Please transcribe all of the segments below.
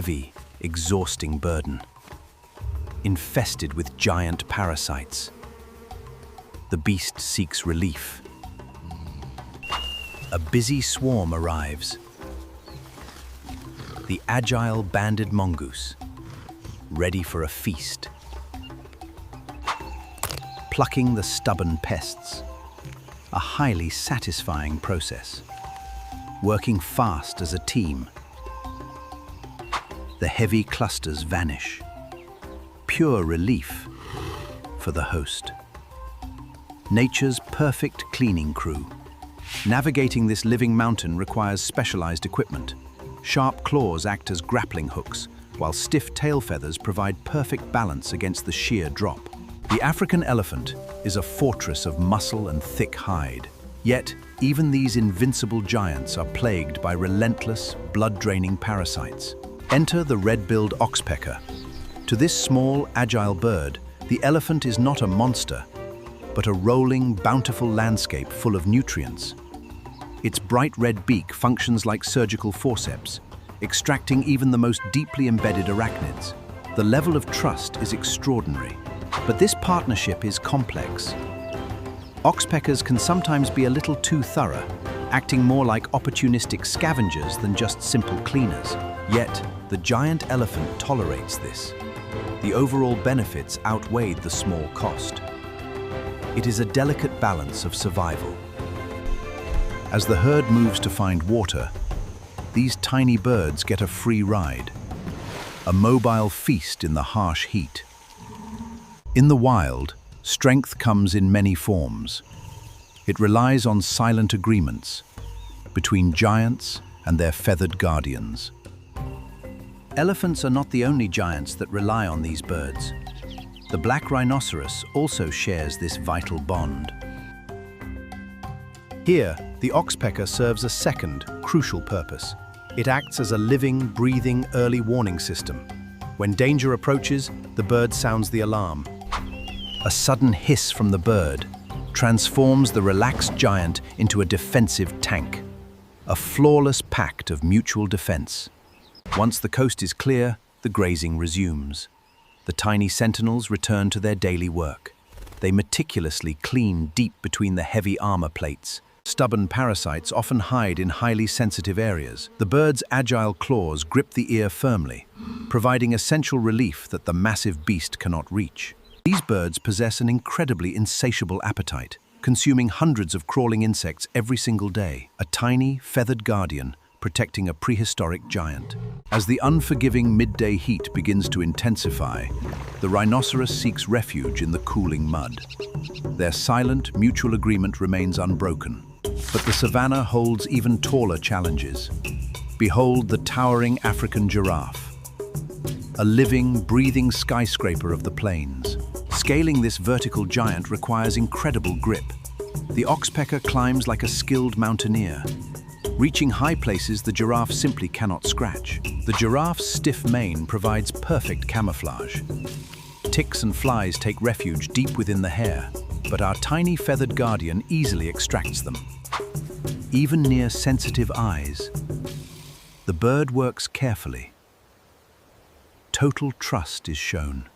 heavy, exhausting burden, infested with giant parasites. The beast seeks relief. A busy swarm arrives. The agile banded mongoose, ready for a feast. Plucking the stubborn pests, a highly satisfying process. Working fast as a team. The heavy clusters vanish. Pure relief for the host. Nature's perfect cleaning crew. Navigating this living mountain requires specialized equipment. Sharp claws act as grappling hooks, while stiff tail feathers provide perfect balance against the sheer drop. The African elephant is a fortress of muscle and thick hide. Yet, even these invincible giants are plagued by relentless, blood-draining parasites. Enter the red-billed oxpecker. To this small, agile bird, the elephant is not a monster, but a rolling, bountiful landscape full of nutrients. Its bright red beak functions like surgical forceps, extracting even the most deeply embedded arachnids. The level of trust is extraordinary, but this partnership is complex. Oxpeckers can sometimes be a little too thorough, acting more like opportunistic scavengers than just simple cleaners. Yet, the giant elephant tolerates this. The overall benefits outweighed the small cost. It is a delicate balance of survival. As the herd moves to find water, these tiny birds get a free ride, a mobile feast in the harsh heat. In the wild, strength comes in many forms. It relies on silent agreements between giants and their feathered guardians. Elephants are not the only giants that rely on these birds. The black rhinoceros also shares this vital bond. Here, the oxpecker serves a second, crucial purpose. It acts as a living, breathing, early warning system. When danger approaches, the bird sounds the alarm. A sudden hiss from the bird transforms the relaxed giant into a defensive tank, a flawless pact of mutual defense. Once the coast is clear, the grazing resumes. The tiny sentinels return to their daily work. They meticulously clean deep between the heavy armor plates. Stubborn parasites often hide in highly sensitive areas. The bird's agile claws grip the ear firmly, providing essential relief that the massive beast cannot reach. These birds possess an incredibly insatiable appetite, consuming hundreds of crawling insects every single day, a tiny, feathered guardian protecting a prehistoric giant. As the unforgiving midday heat begins to intensify, the rhinoceros seeks refuge in the cooling mud. Their silent, mutual agreement remains unbroken. But the savannah holds even taller challenges. Behold the towering African giraffe, a living, breathing skyscraper of the plains. Scaling this vertical giant requires incredible grip. The oxpecker climbs like a skilled mountaineer. Reaching high places, the giraffe simply cannot scratch. The giraffe's stiff mane provides perfect camouflage. Ticks and flies take refuge deep within the hair, but our tiny feathered guardian easily extracts them. Even near sensitive eyes, the bird works carefully. Total trust is shown.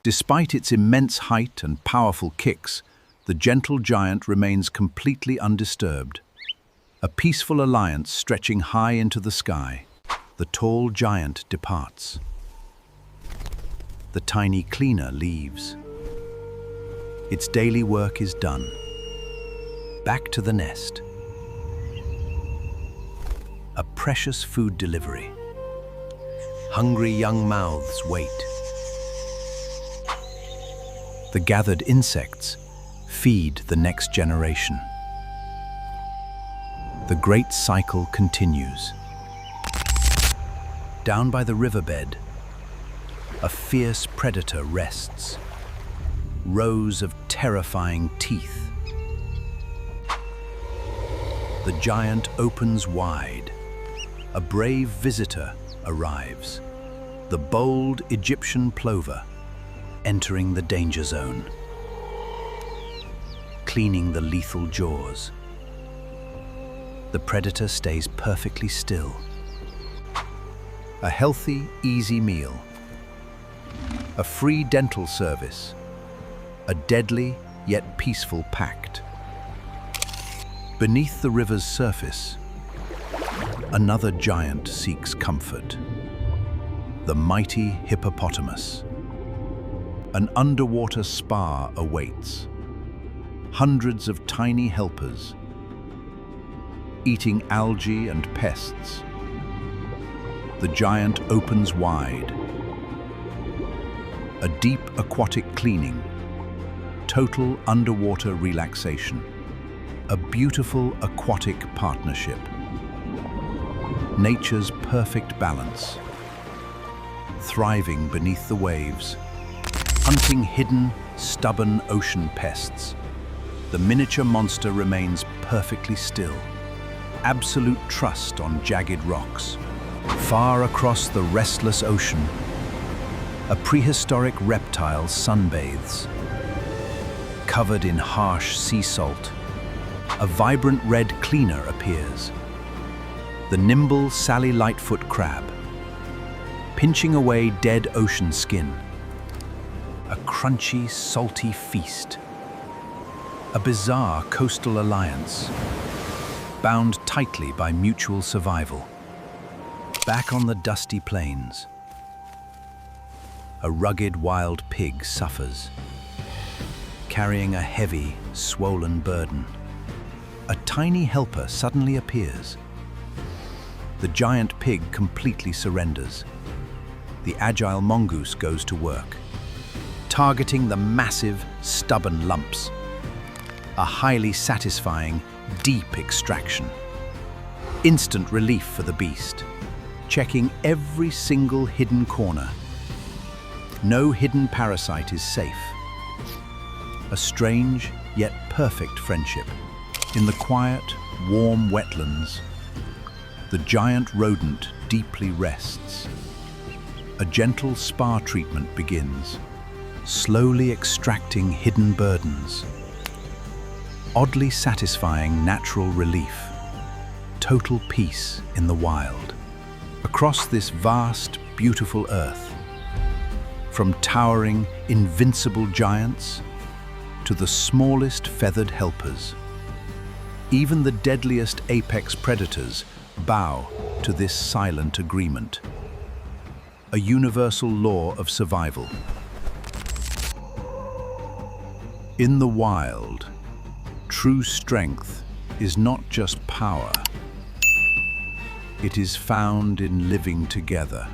Despite its immense height and powerful kicks, the gentle giant remains completely undisturbed. A peaceful alliance stretching high into the sky. The tall giant departs. The tiny cleaner leaves. Its daily work is done. Back to the nest. A precious food delivery. Hungry young mouths wait. The gathered insects feed the next generation. The great cycle continues. Down by the riverbed, a fierce predator rests. Rows of terrifying teeth. The giant opens wide. A brave visitor arrives. The bold Egyptian plover, entering the danger zone. Cleaning the lethal jaws. The predator stays perfectly still. A healthy, easy meal. A free dental service. A deadly, yet peaceful pact. Beneath the river's surface, another giant seeks comfort. The mighty hippopotamus. An underwater spa awaits. Hundreds of tiny helpers, eating algae and pests. The giant opens wide. A deep aquatic cleaning. Total underwater relaxation. A beautiful aquatic partnership. Nature's perfect balance. Thriving beneath the waves. Hunting hidden, stubborn ocean pests. The miniature monster remains perfectly still. Absolute trust on jagged rocks. Far across the restless ocean, a prehistoric reptile sunbathes. Covered in harsh sea salt, a vibrant red cleaner appears. The nimble Sally Lightfoot crab, pinching away dead ocean skin. A crunchy, salty feast. A bizarre coastal alliance, bound tightly by mutual survival. Back on the dusty plains, a rugged wild pig suffers, carrying a heavy, swollen burden. A tiny helper suddenly appears. The giant pig completely surrenders. The agile mongoose goes to work, targeting the massive, stubborn lumps. A highly satisfying, deep extraction. Instant relief for the beast, checking every single hidden corner. No hidden parasite is safe. A strange, yet perfect friendship. In the quiet, warm wetlands, the giant rodent deeply rests. A gentle spa treatment begins, slowly extracting hidden burdens. Oddly satisfying natural relief. Total peace in the wild. Across this vast, beautiful earth, from towering, invincible giants to the smallest feathered helpers, even the deadliest apex predators bow to this silent agreement. A universal law of survival. In the wild, true strength is not just power. It is found in living together.